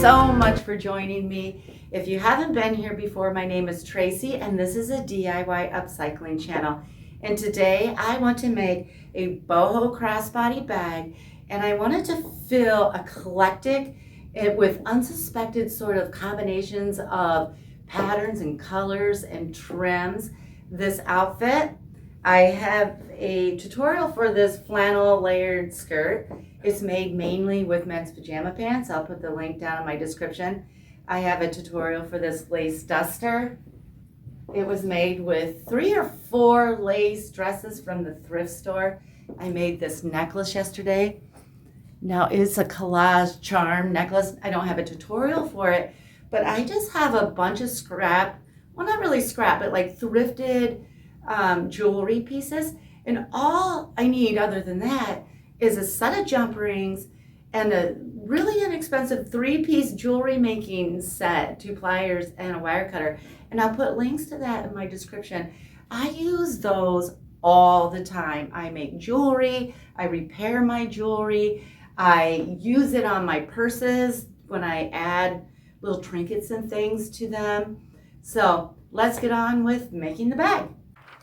so much for joining me. If you haven't been here before, my name is Tracy and this is a DIY upcycling channel. And today I want to make a boho crossbody bag, and I wanted to feel eclectic with unsuspected sort of combinations of patterns and colors and trims. This outfit, I have a tutorial for this flannel layered skirt. It's made mainly with men's pajama pants. I'll put the link down in my description. I have a tutorial for this lace duster. It was made with 3 or 4 lace dresses from the thrift store. I made this necklace yesterday. Now it's a collage charm necklace. I don't have a tutorial for it, but I just have a bunch of scrap, well, not really scrap, but like thrifted jewelry pieces. And all I need other than that is a set of jump rings and a really inexpensive 3-piece jewelry making set, 2 pliers and a wire cutter. And I'll put links to that in my description. I use those all the time. I make jewelry, I repair my jewelry, I use it on my purses when I add little trinkets and things to them. So let's get on with making the bag.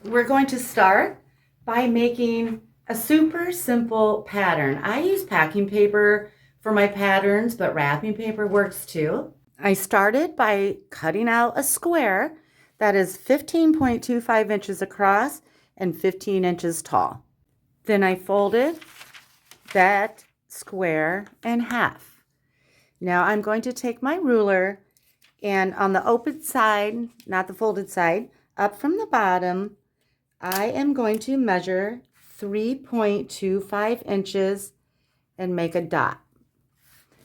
We're going to start by making a super simple pattern. I use packing paper for my patterns, but wrapping paper works too. I started by cutting out a square that is 15.25 inches across and 15 inches tall. Then I folded that square in half. Now I'm going to take my ruler, and on the open side, not the folded side, up from the bottom, I am going to measure 3.25 inches and make a dot.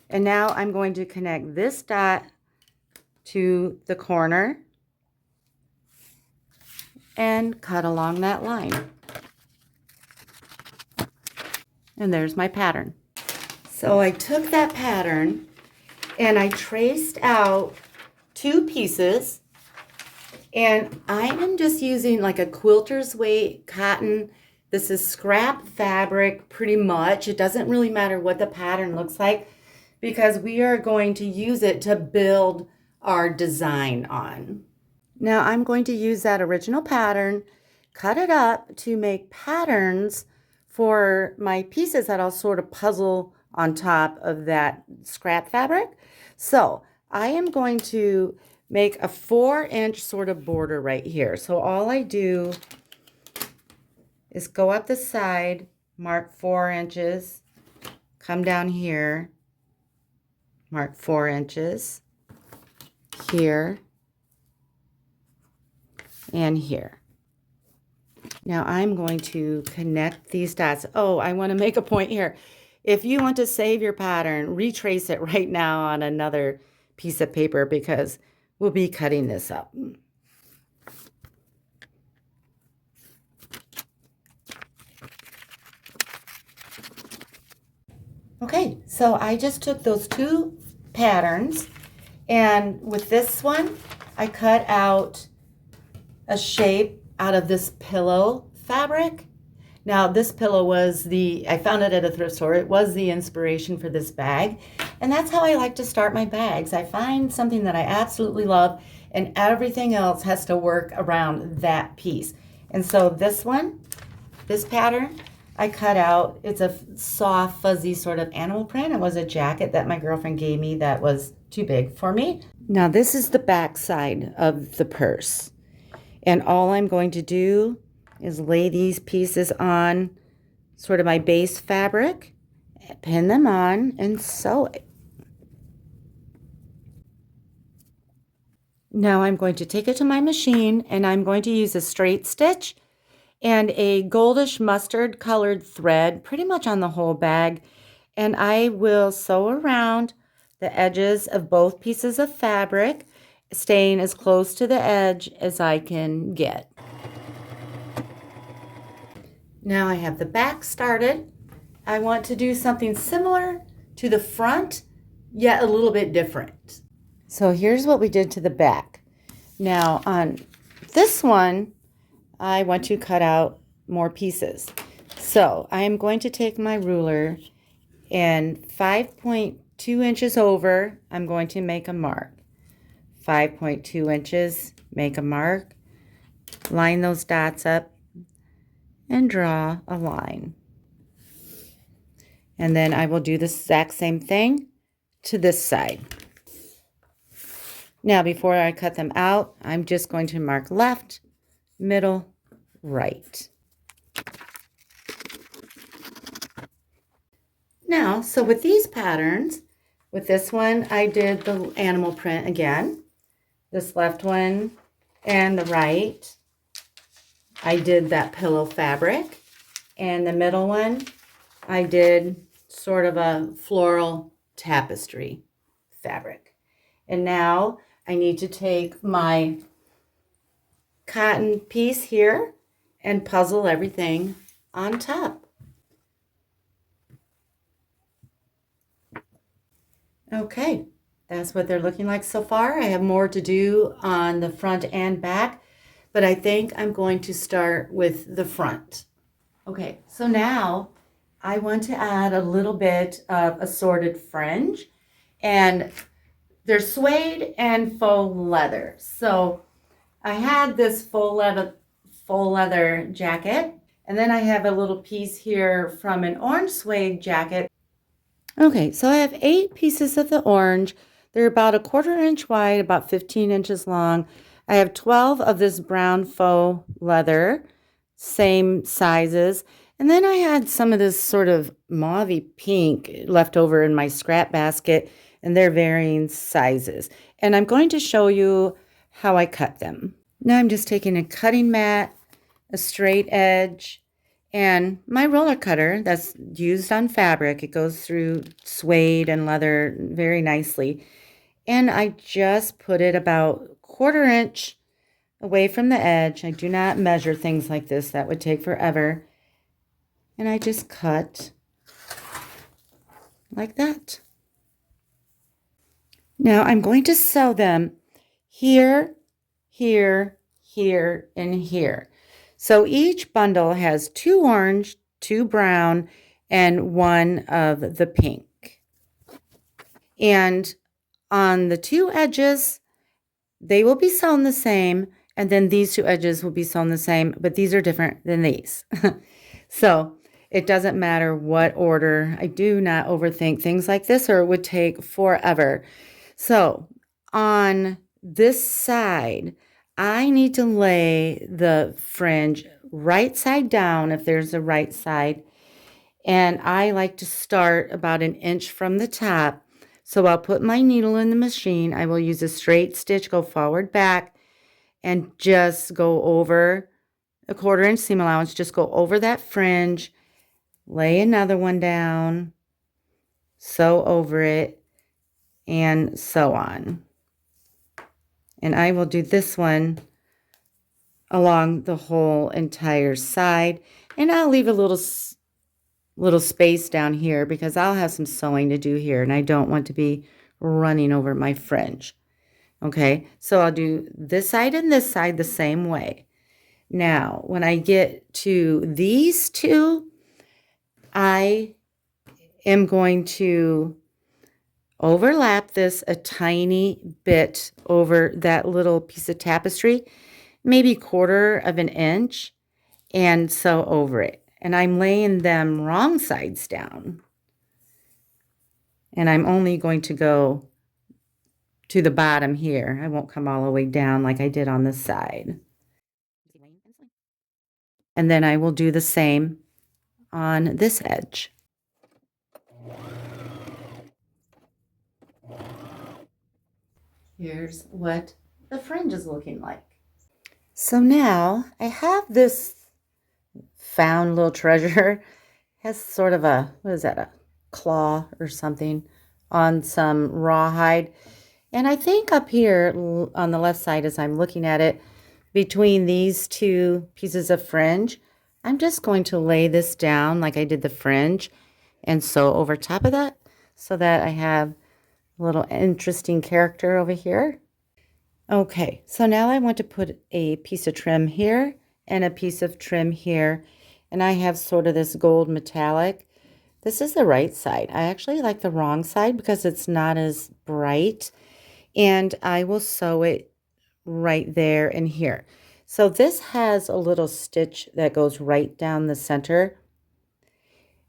And now I'm going to connect this dot to the corner and cut along that line. And there's my pattern. So I took that pattern and I traced out 2 pieces, and I am just using like a quilter's weight cotton. This is scrap fabric pretty much. It doesn't really matter what the pattern looks like because we are going to use it to build our design on. Now I'm going to use that original pattern, cut it up to make patterns for my pieces that I'll sort of puzzle on top of that scrap fabric. So I am going to make a 4-inch sort of border right here. So all I do is go up the side, mark 4 inches, come down here, mark 4 inches, here, and here. Now I'm going to connect these dots. Oh, I want to make a point here. If you want to save your pattern, retrace it right now on another piece of paper because we'll be cutting this up. Okay, so I just took those 2 patterns, and with this one, I cut out a shape out of this pillow fabric. Now this pillow was I found it at a thrift store. It was the inspiration for this bag. And that's how I like to start my bags. I find something that I absolutely love and everything else has to work around that piece. And so this one, this pattern, I cut out. It's a soft, fuzzy sort of animal print. It was a jacket that my girlfriend gave me that was too big for me. Now this is the back side of the purse. And all I'm going to do is lay these pieces on sort of my base fabric, pin them on, and sew it. Now I'm going to take it to my machine, and I'm going to use a straight stitch and a goldish mustard colored thread pretty much on the whole bag, and I will sew around the edges of both pieces of fabric, staying as close to the edge as I can get. Now I have the back started. I want to do something similar to the front, yet a little bit different. So here's what we did to the back. Now on this one, I want to cut out more pieces. So I am going to take my ruler and 5.2 2 inches over, I'm going to make a mark. 5.2 inches, make a mark, line those dots up, and draw a line. And then I will do the exact same thing to this side. Now, before I cut them out, I'm just going to mark left, middle, right. Now, so with these patterns, with this one, I did the animal print again. This left one and the right, I did that pillow fabric. And the middle one, I did sort of a floral tapestry fabric. And now I need to take my cotton piece here and puzzle everything on top. Okay, that's what they're looking like so far. I have more to do on the front and back, but I think I'm going to start with the front. Okay, so now I want to add a little bit of assorted fringe, and there's suede and faux leather. So I had this faux leather jacket, and then I have a little piece here from an orange suede jacket. Okay, so I have 8 pieces of the orange. They're about 1/4 inch wide, about 15 inches long. I have 12 of this brown faux leather, same sizes. And then I had some of this sort of mauvey pink left over in my scrap basket, and they're varying sizes. And I'm going to show you how I cut them. Now I'm just taking a cutting mat, a straight edge, and my roller cutter that's used on fabric. It goes through suede and leather very nicely. And I just put it about 1/4 inch away from the edge. I do not measure things like this. That would take forever. And I just cut like that. Now I'm going to sew them here, here, here, and here. So each bundle has 2 orange, 2 brown, and 1 of the pink. And on the 2 edges, they will be sewn the same, and then these 2 edges will be sewn the same, but these are different than these. So it doesn't matter what order. I do not overthink things like this, or it would take forever. So on this side, I need to lay the fringe right side down if there's a right side. And I like to start about 1 inch from the top. So I'll put my needle in the machine. I will use a straight stitch, go forward, back, and just go over a 1/4 inch seam allowance. Just go over that fringe, lay another one down, sew over it, and so on. And I will do this one along the whole entire side. And I'll leave a little space down here because I'll have some sewing to do here, and I don't want to be running over my fringe. Okay, so I'll do this side and this side the same way. Now, when I get to these 2, I am going to overlap this a tiny bit over that little piece of tapestry, maybe 1/4 of an inch, and sew over it. And I'm laying them wrong sides down. And I'm only going to go to the bottom here. I won't come all the way down like I did on this side. And then I will do the same on this edge. Here's what the fringe is looking like. So now I have this found little treasure. It has sort of a, what is that, a claw or something on some rawhide. And I think up here on the left side, as I'm looking at it, between these 2 pieces of fringe, I'm just going to lay this down like I did the fringe and sew over top of that so that I have a little interesting character over here. Okay, so now I want to put a piece of trim here and a piece of trim here. And I have sort of this gold metallic This is the right side. I actually like the wrong side because it's not as bright, and I will sew it right there and here. So this has a little stitch that goes right down the center.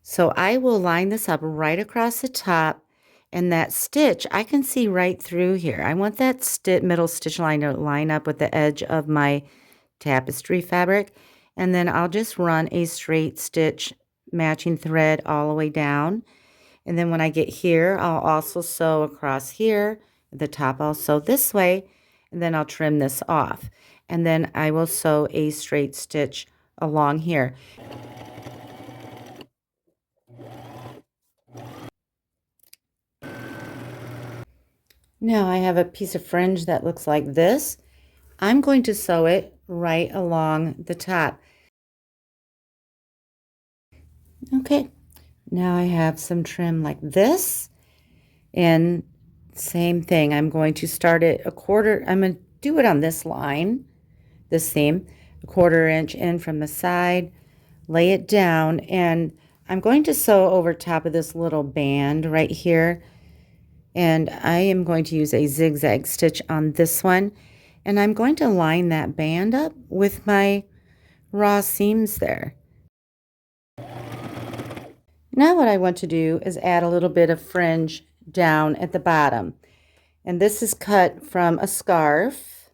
So I will line this up right across the top, and that stitch I can see right through here. I want that middle stitch line to line up with the edge of my tapestry fabric, and then I'll just run a straight stitch matching thread all the way down. And then when I get here, I'll also sew across here. At the top I'll sew this way, and then I'll trim this off. And then I will sew a straight stitch along here. Now I have a piece of fringe that looks like this. I'm going to sew it right along the top. Okay, now I have some trim like this, and same thing. I'm going to start it I'm going to do it on this line, this seam, a 1/4 inch in from the side, lay it down, and I'm going to sew over top of this little band right here. And I am going to use a zigzag stitch on this one, and I'm going to line that band up with my raw seams there. Now what I want to do is add a little bit of fringe down at the bottom. And this is cut from a scarf,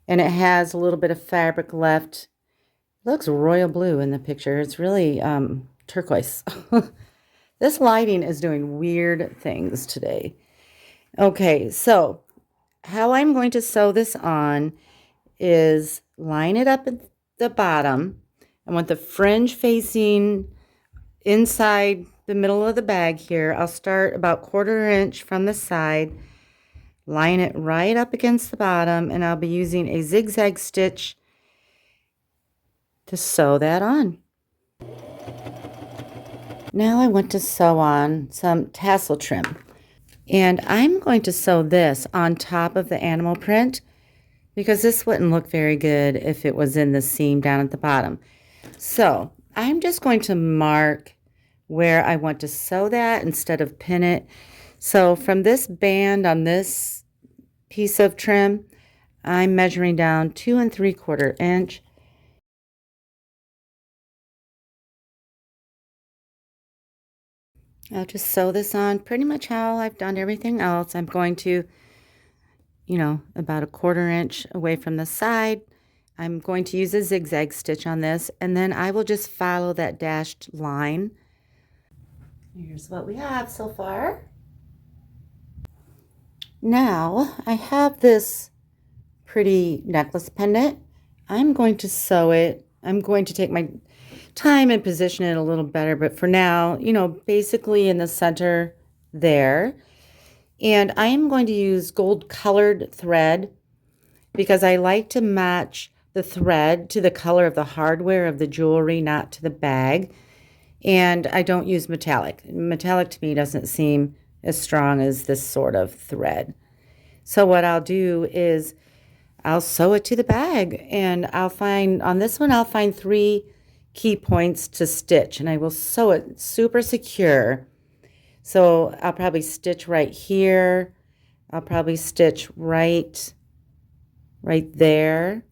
and it has a little bit of fabric left. It looks royal blue in the picture. It's really turquoise. This lighting is doing weird things today. Okay, so how I'm going to sew this on is line it up at the bottom. I want the fringe facing inside the middle of the bag here. I'll start about 1/4 inch from the side, line it right up against the bottom, and I'll be using a zigzag stitch to sew that on. Now I want to sew on some tassel trim, and I'm going to sew this on top of the animal print because this wouldn't look very good if it was in the seam down at the bottom. So I'm just going to mark where I want to sew that instead of pin it. So from this band on this piece of trim, I'm measuring down 2 3/4 inch. I'll just sew this on pretty much how I've done everything else. I'm going to, about a 1/4 inch away from the side. I'm going to use a zigzag stitch on this, and then I will just follow that dashed line. Here's what we have so far. Now I have this pretty necklace pendant. I'm going to sew it. I'm going to take my time and position it a little better, but for now, basically in the center there. And I am going to use gold colored thread because I like to match the thread to the color of the hardware of the jewelry, not to the bag. And I don't use metallic. Metallic to me doesn't seem as strong as this sort of thread. So what I'll do is I'll sew it to the bag, and on this one, I'll find 3 key points to stitch, and I will sew it super secure. So I'll probably stitch right here. I'll probably stitch right there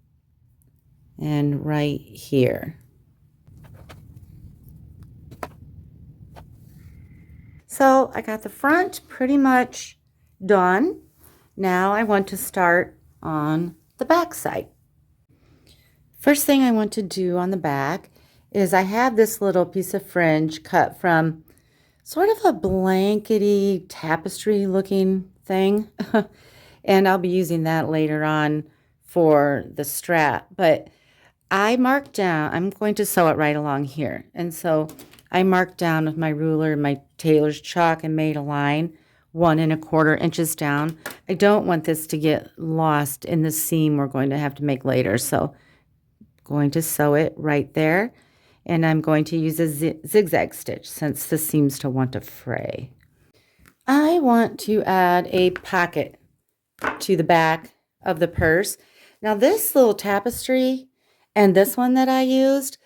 and right here. So I got the front pretty much done. Now I want to start on the back side. First thing I want to do on the back is I have this little piece of fringe cut from sort of a blankety tapestry looking thing. And I'll be using that later on for the strap. But I marked down, I'm going to sew it right along here. And so I marked down with my ruler and my tailor's chalk and made a line 1 1/4 inches down. I don't want this to get lost in the seam we're going to have to make later. So I'm going to sew it right there. And I'm going to use a zigzag stitch since this seems to want to fray. I want to add a pocket to the back of the purse. Now this little tapestry and this one that I used,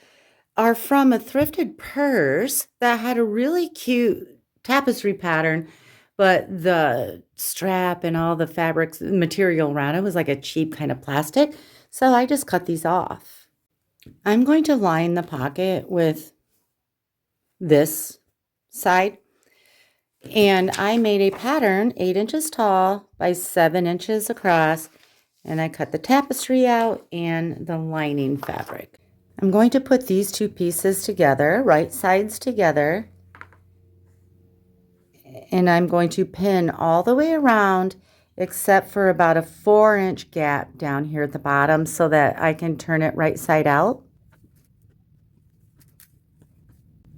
are from a thrifted purse that had a really cute tapestry pattern, but the strap and all the fabrics material around it was like a cheap kind of plastic. So I just cut these off. I'm going to line the pocket with this side. And I made a pattern 8 inches tall by 7 inches across. And I cut the tapestry out and the lining fabric. I'm going to put these two pieces together, right sides together. And I'm going to pin all the way around except for about a 4-inch gap down here at the bottom so that I can turn it right side out.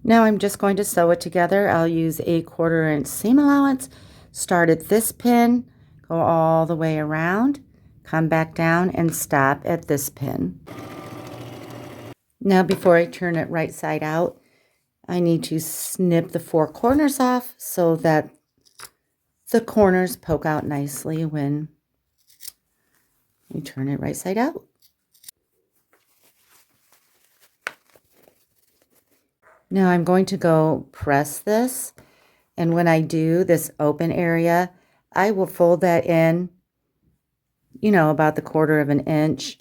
Now I'm just going to sew it together. I'll use a 1/4 inch seam allowance, start at this pin, go all the way around, come back down and stop at this pin. Now before I turn it right side out, I need to snip the 4 corners off so that the corners poke out nicely when we turn it right side out. Now I'm going to go press this, and when I do this open area, I will fold that in, you know, about the 1/4 inch,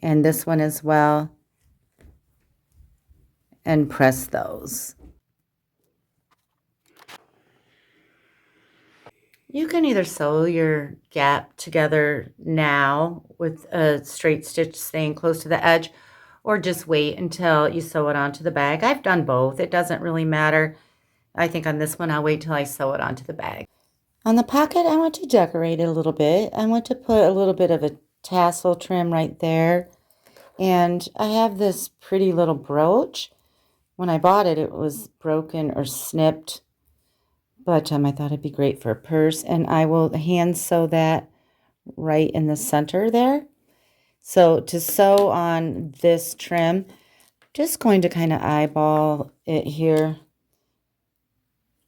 and this one as well, and press those. You can either sew your gap together now with a straight stitch staying close to the edge, or just wait until you sew it onto the bag. I've done both. It doesn't really matter. I think on this one, I'll wait till I sew it onto the bag. On the pocket, I want to decorate it a little bit. I want to put a little bit of a tassel trim right there. And I have this pretty little brooch. When I bought it, it was broken or snipped. But I thought it'd be great for a purse. And I will hand sew that right in the center there. So to sew on this trim, just going to kind of eyeball it here.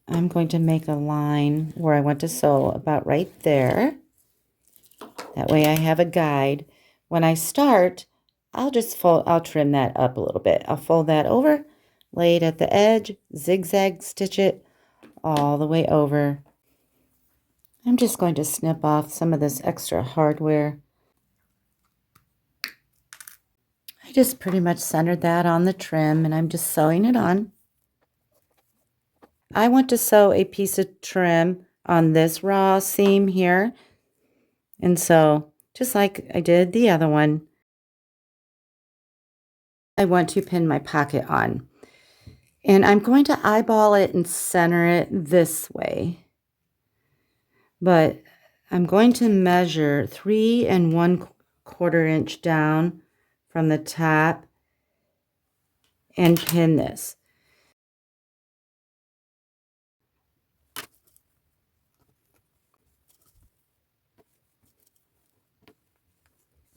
I'm going to make a line where I want to sew about right there. That way I have a guide. When I start, I'll trim that up a little bit. I'll fold that over, lay it at the edge, zigzag stitch it all the way over. I'm just going to snip off some of this extra hardware. I just pretty much centered that on the trim, and I'm just sewing it on. I want to sew a piece of trim on this raw seam here. And so, just like I did the other one, I want to pin my pocket on. And I'm going to eyeball it and center it this way. But I'm going to measure 3 1/4 inch down from the top and pin this.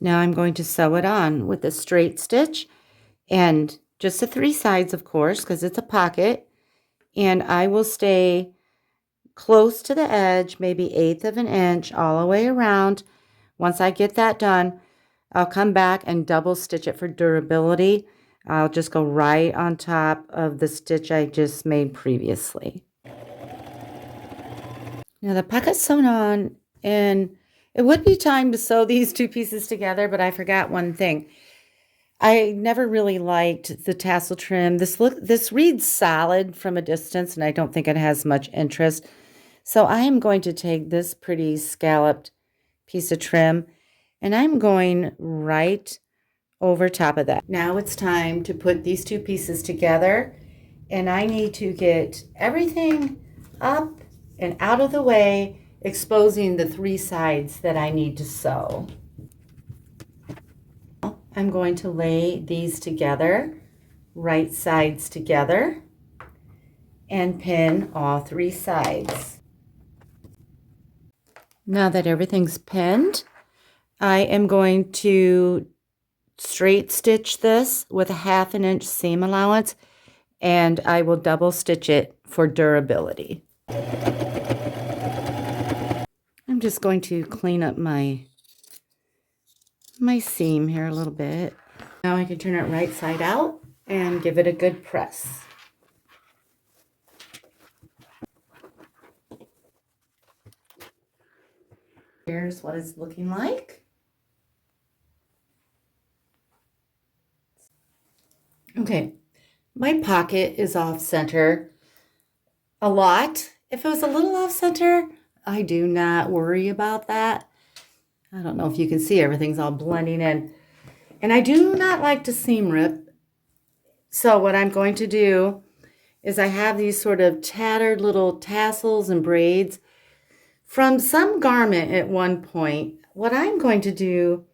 Now I'm going to sew it on with a straight stitch and just the 3 sides, of course, because it's a pocket. And I will stay close to the edge, maybe 1/8 of an inch all the way around. Once I get that done, I'll come back and double stitch it for durability. I'll just go right on top of the stitch I just made previously. Now the pocket's sewn on, and it would be time to sew these 2 pieces together, but I forgot one thing. I never really liked the tassel trim. This reads solid from a distance, and I don't think it has much interest. So I am going to take this pretty scalloped piece of trim, and I'm going right over top of that. Now it's time to put these 2 pieces together, and I need to get everything up and out of the way, exposing the 3 sides that I need to sew. I'm going to lay these together, right sides together, and pin all 3 sides. Now that everything's pinned, I am going to straight stitch this with a 1/2 inch seam allowance, and I will double stitch it for durability. I'm just going to clean up my seam here a little bit. Now I can turn it right side out, and give it a good press. Here's what it's looking like. Okay, my pocket is off center a lot. If it was a little off center, I do not worry about that. I don't know if you can see, everything's all blending in. And I do not like to seam rip. So what I'm going to do is I have these sort of tattered little tassels and braids from some garment at one point. What I'm going to do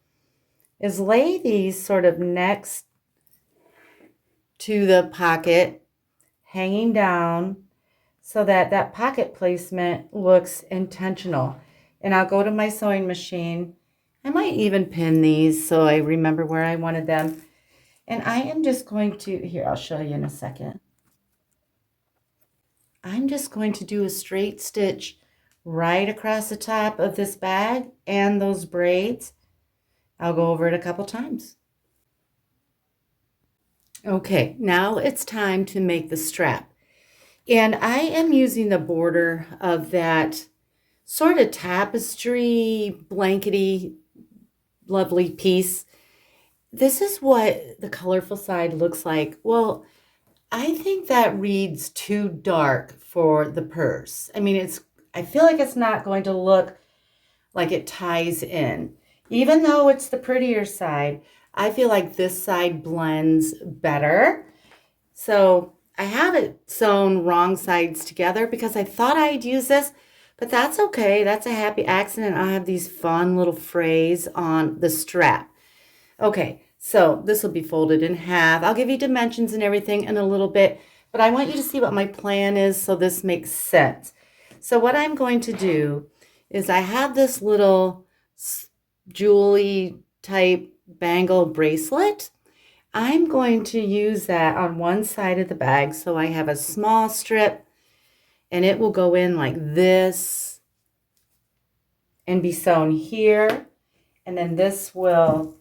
is lay these sort of next to the pocket, hanging down, so that that pocket placement looks intentional. And I'll go to my sewing machine. I might even pin these so I remember where I wanted them. And I am just going to, here, I'll show you in a second. I'm just going to do a straight stitch right across the top of this bag and those braids. I'll go over it a couple times. Okay, now it's time to make the strap. And I am using the border of that sort of tapestry, blankety, lovely piece. This is what the colorful side looks like. Well, I think that reads too dark for the purse. I mean, I feel like it's not going to look like it ties in. Even though it's the prettier side, I feel like this side blends better. So I have it sewn wrong sides together because I thought I'd use this, but that's okay. That's a happy accident. I have these fun little frays on the strap. Okay, so this will be folded in half. I'll give you dimensions and everything in a little bit, but I want you to see what my plan is so this makes sense. So what I'm going to do is I have this little jewelry type bangle bracelet. I'm going to use that on one side of the bag, so I have a small strip, and it will go in like this and be sewn here, and then this will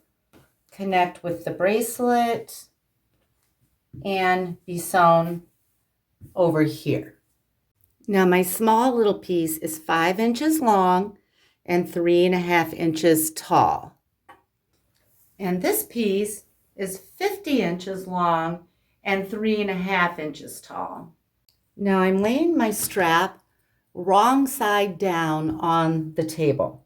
connect with the bracelet and be sewn over here. Now my small little piece is 5 inches long and 3.5 inches tall. And this piece is 50 inches long and 3.5 inches tall. Now I'm laying my strap wrong side down on the table.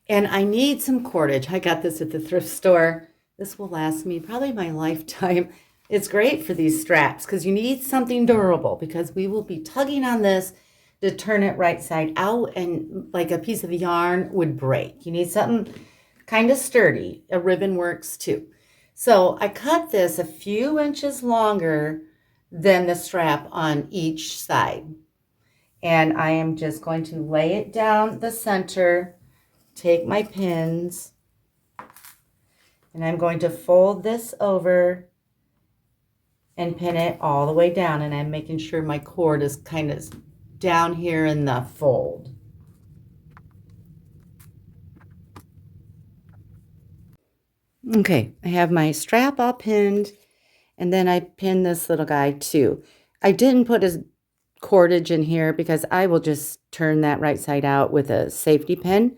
And I need some cordage. I got this at the thrift store. This will last me probably my lifetime. It's great for these straps because you need something durable, because we will be tugging on this to turn it right side out, and like a piece of yarn would break. You need something kind of sturdy. A ribbon works too. So I cut this a few inches longer than the strap on each side. And I am just going to lay it down the center, take my pins, and I'm going to fold this over and pin it all the way down. And I'm making sure my cord is kind of down here in the fold. Okay, I have my strap all pinned, and then I pinned this little guy too. I didn't put his cordage in here because I will just turn that right side out with a safety pin.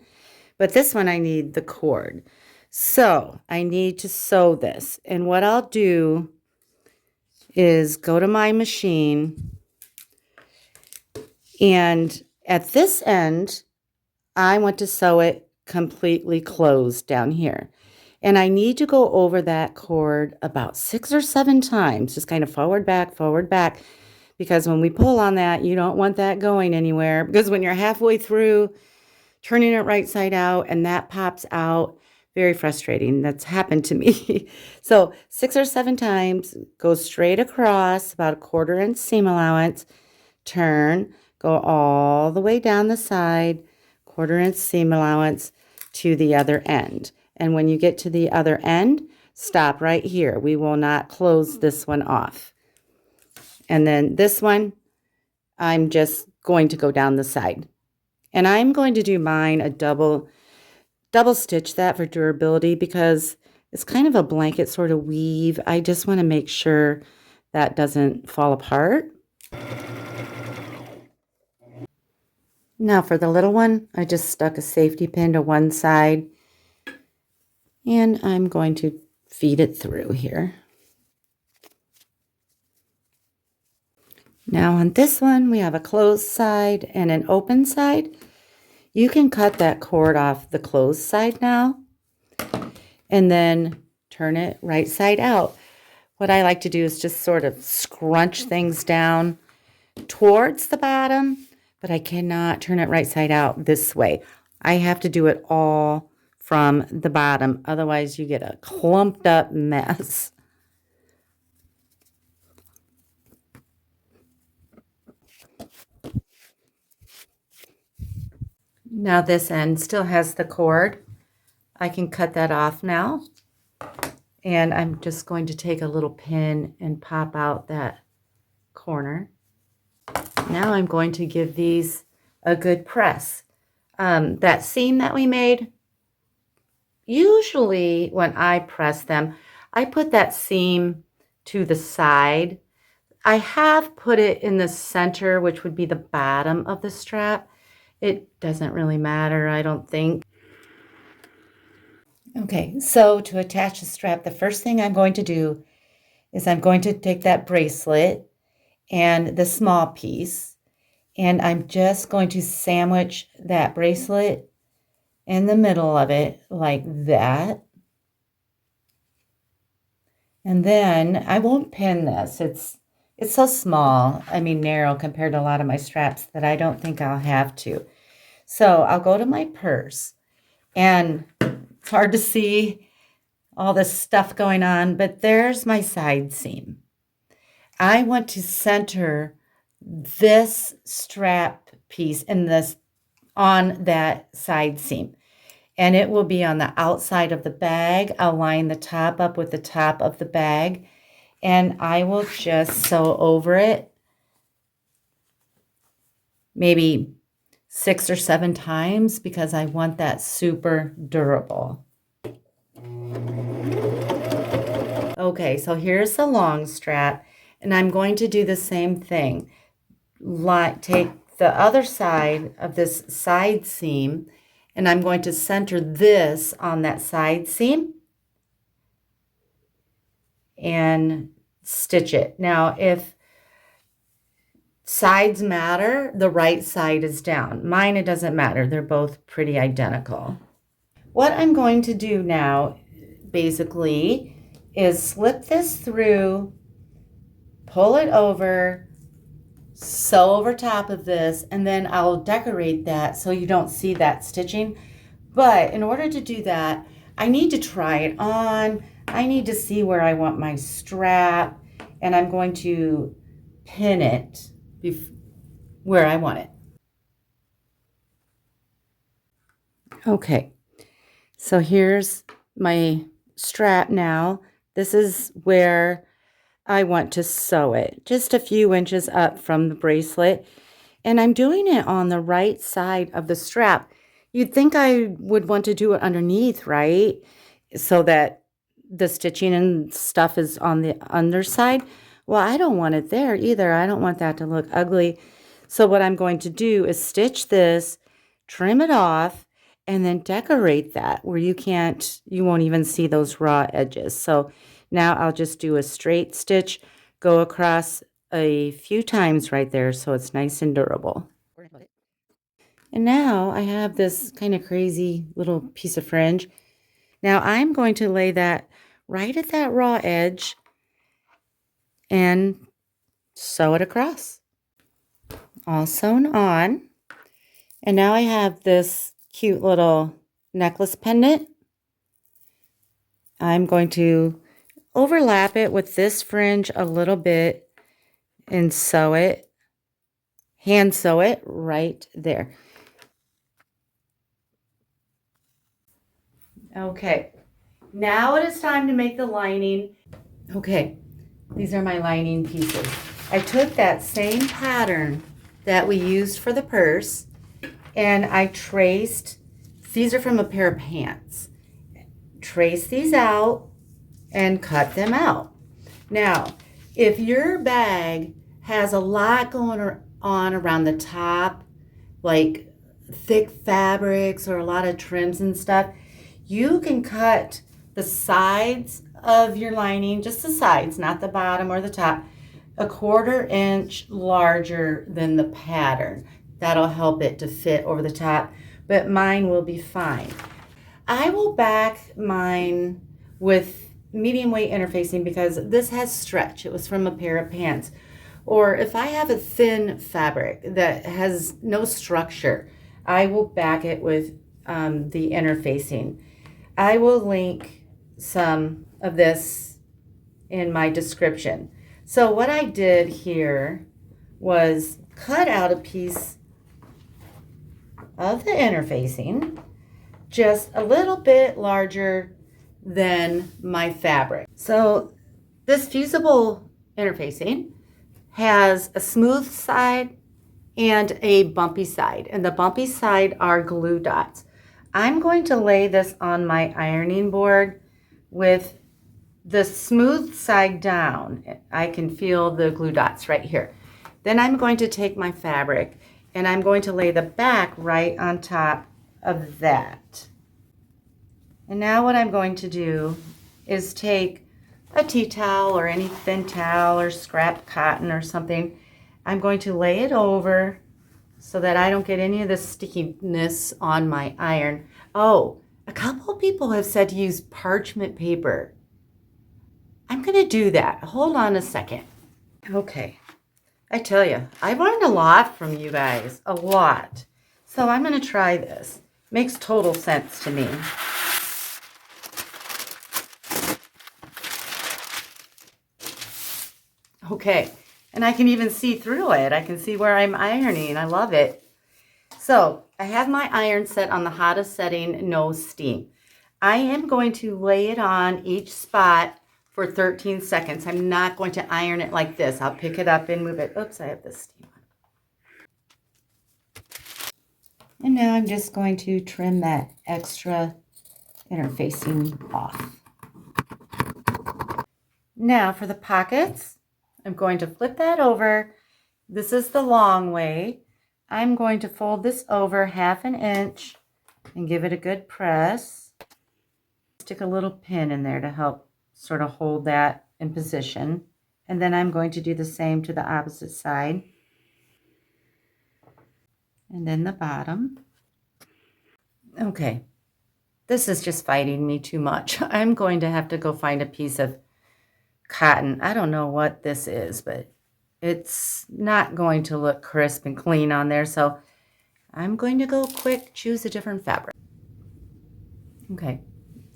But this one I need the cord. So I need to sew this. And what I'll do is go to my machine, and at this end, I want to sew it completely closed down here. And I need to go over that cord about 6 or 7 times, just kind of forward, back, because when we pull on that, you don't want that going anywhere, because when you're halfway through turning it right side out and that pops out, very frustrating. That's happened to me. So 6 or 7 times, go straight across, about 1/4 inch seam allowance, turn, go all the way down the side, 1/4 inch seam allowance to the other end. And when you get to the other end, stop right here. We will not close this one off. And then this one, I'm just going to go down the side. And I'm going to do mine a double stitch that for durability, because It's kind of a blanket sort of weave. I just want to make sure that doesn't fall apart. Now for the little one, I just stuck a safety pin to one side, and I'm going to feed it through here. Now on this one, we have a closed side and an open side. You can cut that cord off the closed side now, and then turn it right side out. What I like to do is just sort of scrunch things down towards the bottom, but I cannot turn it right side out this way. I have to do it all from the bottom, otherwise you get a clumped up mess. Now this end still has the cord. I can cut that off now. And I'm just going to take a little pin and pop out that corner. Now I'm going to give these a good press. That seam that we made, usually when I press them, I put that seam to the side. I have put it in the center, which would be the bottom of the strap. It doesn't really matter, I don't think. Okay, so to attach the strap, the first thing I'm going to do is I'm going to take that bracelet and the small piece, and I'm just going to sandwich that bracelet in the middle of it like that. And then I won't pin this. It's so small, I mean narrow compared to a lot of my straps, that I don't think I'll have to. So I'll go to my purse, and it's hard to see all this stuff going on, but there's my side seam. I want to center this strap piece in this on that side seam, and it will be on the outside of the bag. I'll line the top up with the top of the bag, and I will just sew over it maybe 6 or 7 times because I want that super durable. Okay, so here's the long strap, and I'm going to do the same thing. Take the other side of this side seam, and I'm going to center this on that side seam and stitch it. Now, if sides matter, the right side is down. Mine, it doesn't matter. They're both pretty identical. What I'm going to do now, basically, is slip this through, pull it over, sew over top of this, and then I'll decorate that so you don't see that stitching. But in order to do that, I need to try it on. I need to see where I want my strap, and I'm going to pin it where I want it. Okay, so here's my strap now. This is where I want to sew it, just a few inches up from the bracelet, and I'm doing it on the right side of the strap. You'd think I would want to do it underneath, right? So that the stitching and stuff is on the underside. Well, I don't want it there either. I don't want that to look ugly. So what I'm going to do is stitch this, trim it off, and then decorate that where you won't even see those raw edges. So now I'll just do a straight stitch, go across a few times right there so it's nice and durable. And now I have this kind of crazy little piece of fringe. Now I'm going to lay that right at that raw edge and sew it across. All sewn on. And now I have this cute little necklace pendant. I'm going to overlap it with this fringe a little bit and sew it, hand sew it right there. Okay, now it is time to make the lining. Okay, these are my lining pieces. I took that same pattern that we used for the purse, and I traced, these are from a pair of pants. trace these out and cut them out. Now, if your bag has a lot going on around the top, like thick fabrics or a lot of trims and stuff, you can cut the sides of your lining, just the sides, not the bottom or the top, 1/4 inch larger than the pattern. That'll help it to fit over the top, but mine will be fine. I will back mine with medium weight interfacing because this has stretch. It was from a pair of pants. Or if I have a thin fabric that has no structure, I will back it with the interfacing. I will link some of this in my description. So what I did here was cut out a piece of the interfacing, just a little bit larger than my fabric. So this fusible interfacing has a smooth side and a bumpy side, and the bumpy side are glue dots. I'm going to lay this on my ironing board with the smooth side down. I can feel the glue dots right here. Then I'm going to take my fabric and I'm going to lay the back right on top of that. And now what I'm going to do is take a tea towel or any thin towel or scrap cotton or something. I'm going to lay it over so that I don't get any of the stickiness on my iron. Oh, a couple people have said to use parchment paper. I'm going to do that. Hold on a second. Okay. I tell you, I've learned a lot from you guys. A lot. So I'm going to try this. Makes total sense to me. Okay. And I can even see through it. I can see where I'm ironing. I love it. So I have my iron set on the hottest setting, no steam. I am going to lay it on each spot for 13 seconds. I'm not going to iron it like this. I'll pick it up and move it. Oops, I have this steam on. And now I'm just going to trim that extra interfacing off. Now for the pockets, I'm going to flip that over. This is the long way. I'm going to fold this over 1/2 inch and give it a good press. Stick a little pin in there to help sort of hold that in position. And then I'm going to do the same to the opposite side. And then the bottom. Okay, this is just fighting me too much. I'm going to have to go find a piece of cotton. I don't know what this is, but it's not going to look crisp and clean on there. So I'm going to go quick, choose a different fabric. Okay,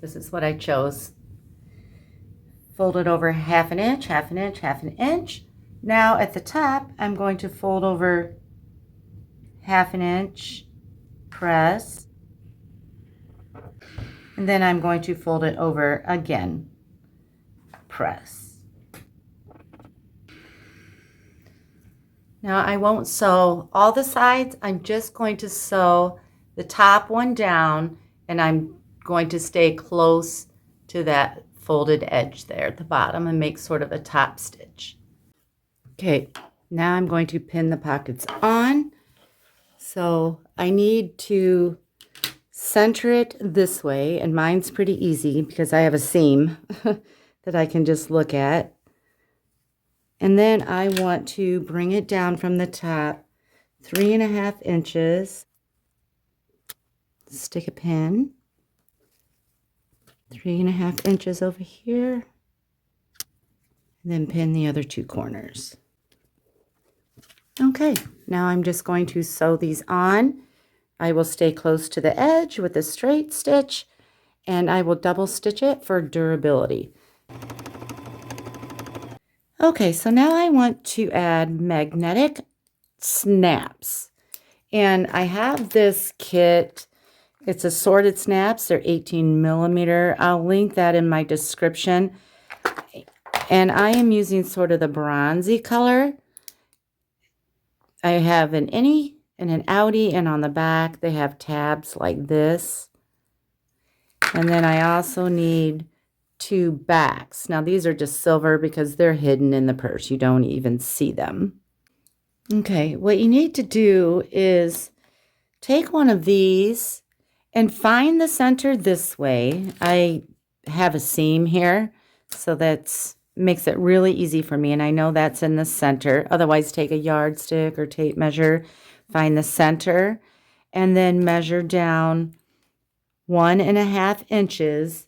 this is what I chose. Fold it over 1/2 inch, 1/2 inch, 1/2 inch. Now at the top, I'm going to fold over 1/2 inch, press, and then I'm going to fold it over again, press. Now I won't sew all the sides. I'm just going to sew the top one down, and I'm going to stay close to that folded edge there at the bottom and make sort of a top stitch. Okay, now I'm going to pin the pockets on. So I need to center it this way, and mine's pretty easy because I have a seam that I can just look at. And then I want to bring it down from the top 3.5 inches. Stick a pin. 3.5 inches over here. And then pin the other 2 corners. Okay, now I'm just going to sew these on. I will stay close to the edge with a straight stitch, and I will double stitch it for durability. Okay, so now I want to add magnetic snaps. And I have this kit. It's assorted snaps. They're 18 millimeter. I'll link that in my description. And I am using sort of the bronzy color. I have an innie and an outie, and on the back they have tabs like this. And then I also need 2 backs. Now these are just silver because they're hidden in the purse. You don't even see them. Okay, what you need to do is take one of these and find the center this way. I have a seam here, so that makes it really easy for me, and I know that's in the center. Otherwise, take a yardstick or tape measure, find the center, and then measure down 1.5 inches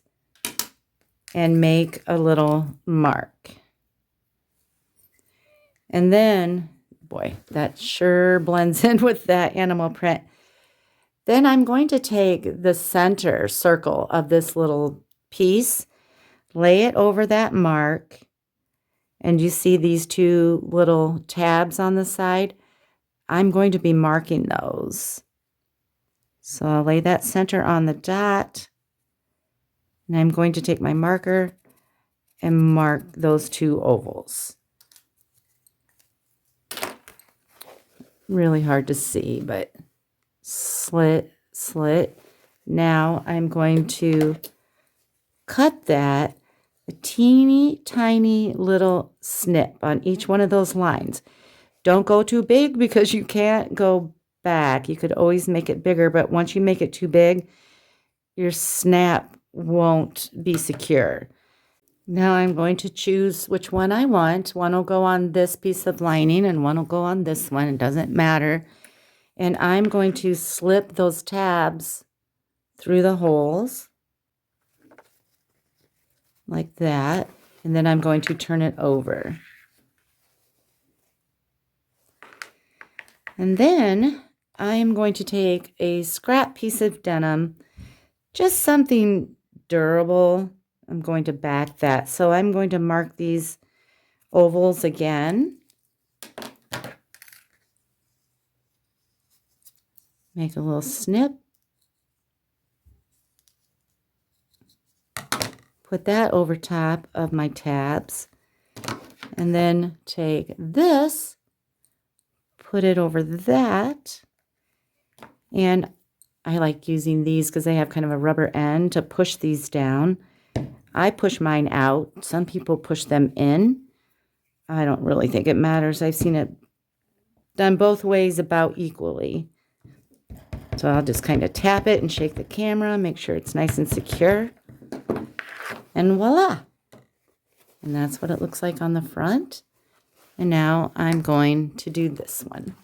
and make a little mark. And then, boy, that sure blends in with that animal print. Then I'm going to take the center circle of this little piece, lay it over that mark, and you see these 2 little tabs on the side? I'm going to be marking those. So I'll lay that center on the dot, and I'm going to take my marker and mark those 2 ovals. Really hard to see, but slit, slit. Now I'm going to cut that a teeny tiny little snip on each one of those lines. Don't go too big because you can't go back. You could always make it bigger, but once you make it too big, your snap won't be secure. Now I'm going to choose which one I want. One will go on this piece of lining and one will go on this one. It doesn't matter. And I'm going to slip those tabs through the holes like that. And then I'm going to turn it over. And then I am going to take a scrap piece of denim, just something durable. I'm going to back that. So I'm going to mark these ovals again. Make a little snip. Put that over top of my tabs. And then take this, put it over that. And I like using these because they have kind of a rubber end to push these down. I push mine out. Some people push them in. I don't really think it matters. I've seen it done both ways about equally. So I'll just kind of tap it and shake the camera, make sure it's nice and secure. And voila. And that's what it looks like on the front. And now I'm going to do this one.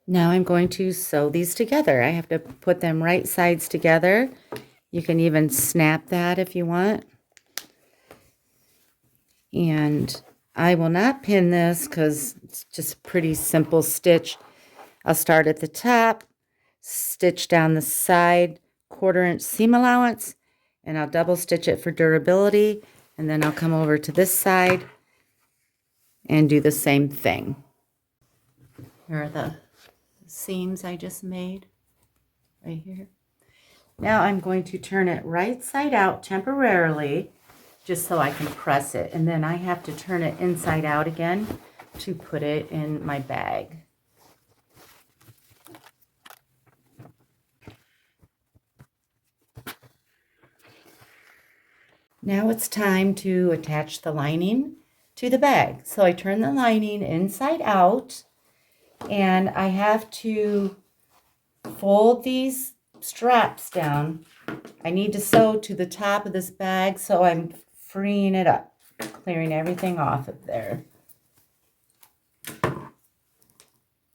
Now I'm going to sew these together. I have to put them right sides together. You can even snap that if you want. And I will not pin this because it's just a pretty simple stitch. I'll start at the top, stitch down the side, 1/4 inch seam allowance, and I'll double stitch it for durability. And then I'll come over to this side and do the same thing. Here are the seams I just made right here. Now I'm going to turn it right side out temporarily just so I can press it. And then I have to turn it inside out again to put it in my bag. Now it's time to attach the lining to the bag. So I turn the lining inside out, and I have to fold these straps down. I need to sew to the top of this bag, so I'm freeing it up, clearing everything off of there.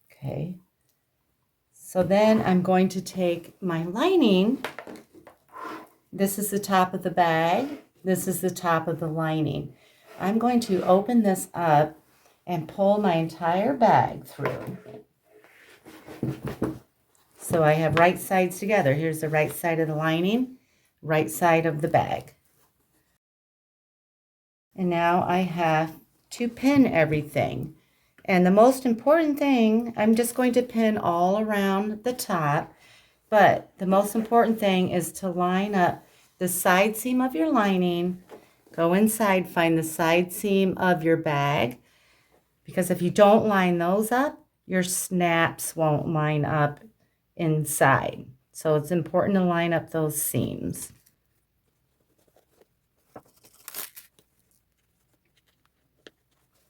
Okay. So then I'm going to take my lining. This is the top of the bag. This is the top of the lining. I'm going to open this up and pull my entire bag through. So I have right sides together. Here's the right side of the lining, right side of the bag. And now I have to pin everything. And the most important thing, I'm just going to pin all around the top, but the most important thing is to line up the side seam of your lining. Go inside, find the side seam of your bag, because if you don't line those up, your snaps won't line up inside. So it's important to line up those seams.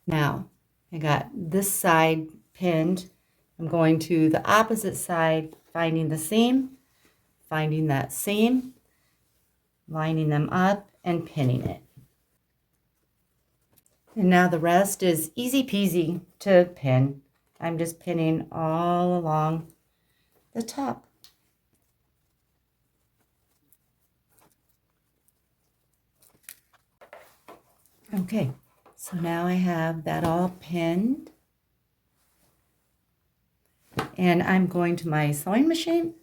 Now, I got this side pinned. I'm going to the opposite side, finding the seam, finding that seam, lining them up, and pinning it. And now the rest is easy peasy to pin. I'm just pinning all along the top. Okay, so now I have that all pinned. And I'm going to my sewing machine.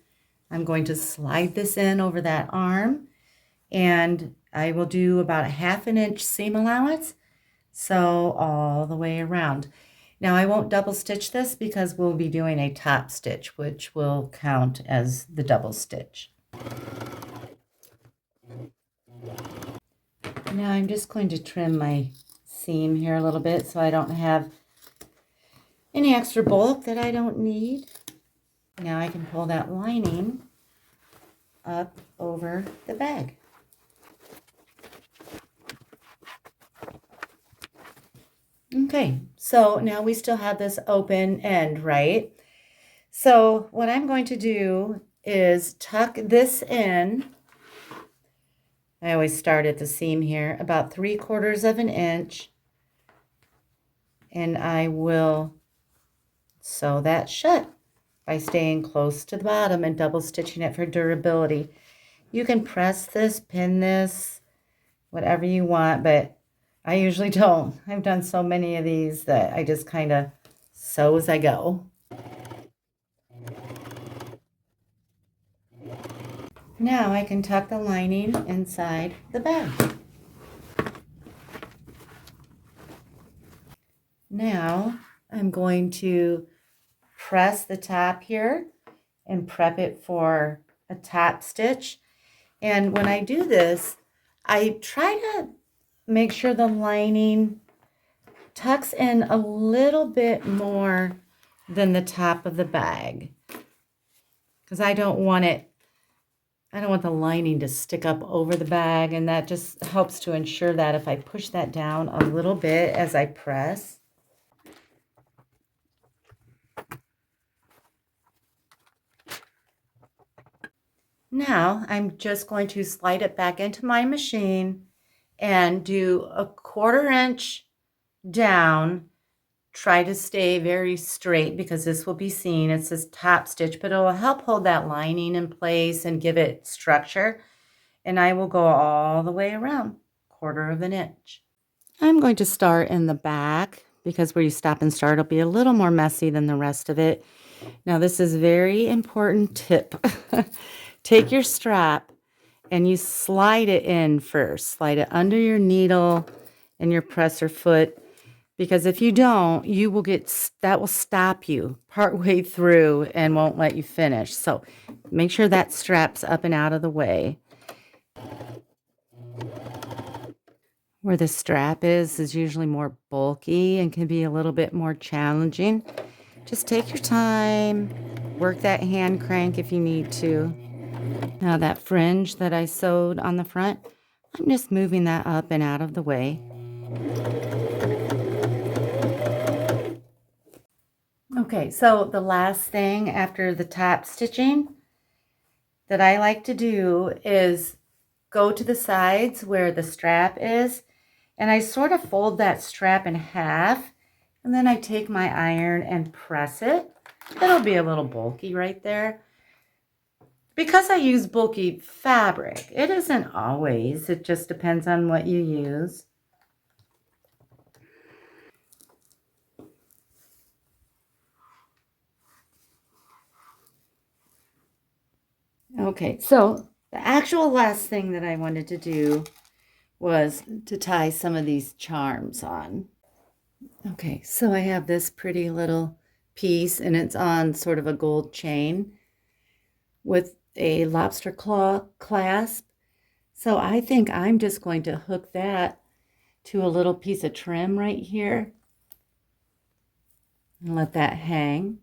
I'm going to slide this in over that arm, and I will do about a 1/2 inch seam allowance, so all the way around. Now I won't double stitch this because we'll be doing a top stitch, which will count as the double stitch. Now I'm just going to trim my seam here a little bit so I don't have any extra bulk that I don't need. Now I can pull that lining up over the bag. Okay, so now we still have this open end, right? So what I'm going to do is tuck this in. I always start at the seam here, about 3/4 of an inch, and I will sew that shut by staying close to the bottom and double stitching it for durability. You can press this, pin this, whatever you want, but I usually don't. I've done so many of these that I just kind of sew as I go. Now I can tuck the lining inside the bag. Now I'm going to press the top here and prep it for a top stitch. And when I do this, I try to make sure the lining tucks in a little bit more than the top of the bag, because I don't want the lining to stick up over the bag, and that just helps to ensure that if I push that down a little bit as I press. Now I'm just going to slide it back into my machine and do a 1/4 inch down. Try to stay very straight because this will be seen. It says top stitch, but it will help hold that lining in place and give it structure. And I will go all the way around, 1/4 of an inch. I'm going to start in the back because where you stop and start will be a little more messy than the rest of it. Now this is a very important tip. Take your strap and you slide it in first. Slide it under your needle and your presser foot, because if you don't, that will stop you partway through and won't let you finish. So make sure that strap's up and out of the way. Where the strap is usually more bulky and can be a little bit more challenging. Just take your time, work that hand crank if you need to. Now that fringe that I sewed on the front, I'm just moving that up and out of the way. Okay, so the last thing after the top stitching that I like to do is go to the sides where the strap is, and I sort of fold that strap in half, and then I take my iron and press it. It'll be a little bulky right there. Because I use bulky fabric, it isn't always, it just depends on what you use. Okay, so the actual last thing that I wanted to do was to tie some of these charms on. Okay, so I have this pretty little piece, and it's on sort of a gold chain with a lobster claw clasp. So I think I'm just going to hook that to a little piece of trim right here and let that hang.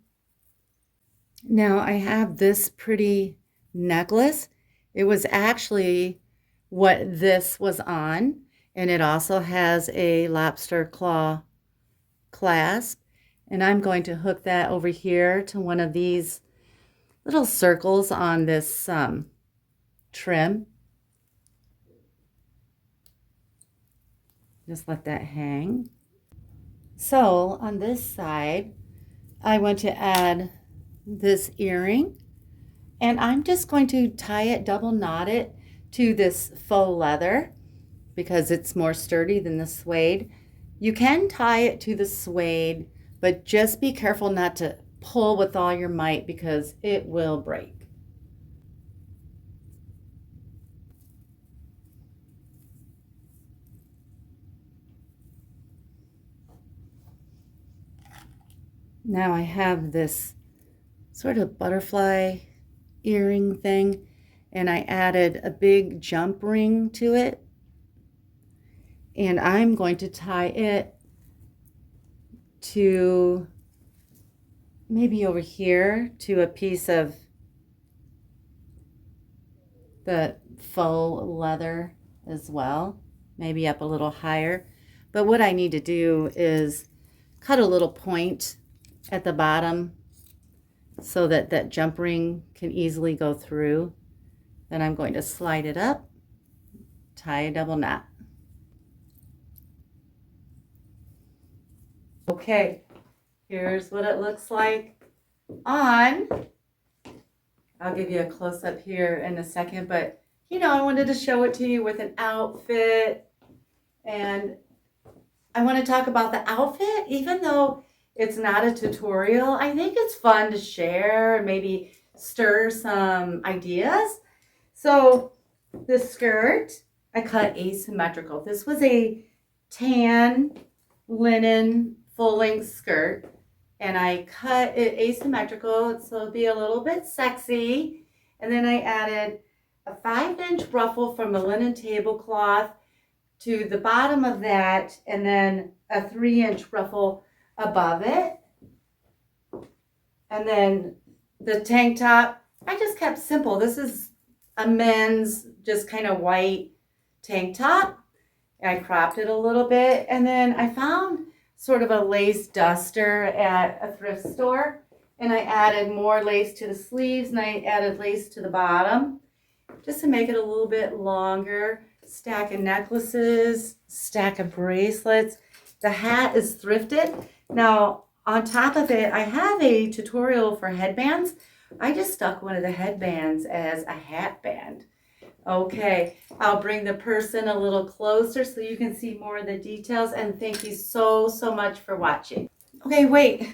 Now I have this pretty necklace. It was actually what this was on, and it also has a lobster claw clasp. And I'm going to hook that over here to one of these little circles on this trim. Just let that hang. So on this side, I want to add this earring, and I'm just going to tie it, double knot it to this faux leather because it's more sturdy than the suede. You can tie it to the suede, but just be careful not to pull with all your might because it will break. Now I have this sort of butterfly earring thing, and I added a big jump ring to it, and I'm going to tie it to maybe over here to a piece of the faux leather as well, maybe up a little higher. But what I need to do is cut a little point at the bottom so that that jump ring can easily go through. Then I'm going to slide it up, tie a double knot. Okay, here's what it looks like on. I'll give you a close-up here in a second, but you know, I wanted to show it to you with an outfit, and I want to talk about the outfit. Even though it's not a tutorial, I think it's fun to share and maybe stir some ideas. So this skirt, I cut asymmetrical. This was a tan linen full-length skirt, and I cut it asymmetrical so it'll be a little bit sexy. And then I added a 5-inch ruffle from a linen tablecloth to the bottom of that, and then a 3-inch ruffle above it. And then the tank top, I just kept simple. This is a men's just kind of white tank top. I cropped it a little bit, and then I found sort of a lace duster at a thrift store, and I added more lace to the sleeves, and I added lace to the bottom just to make it a little bit longer. Stack of necklaces, stack of bracelets. The hat is thrifted. Now on top of it, I have a tutorial for headbands. I just stuck one of the headbands as a hat band. Okay, I'll bring the person a little closer so you can see more of the details, and thank you so much for watching. Okay, wait,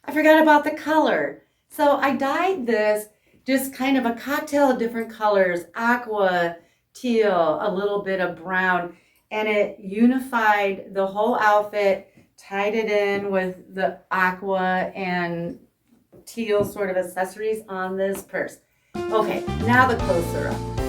I forgot about the color. So I dyed this just kind of a cocktail of different colors, aqua, teal, a little bit of brown, and it unified the whole outfit, tied it in with the aqua and teal sort of accessories on this purse. Okay, now the closer up.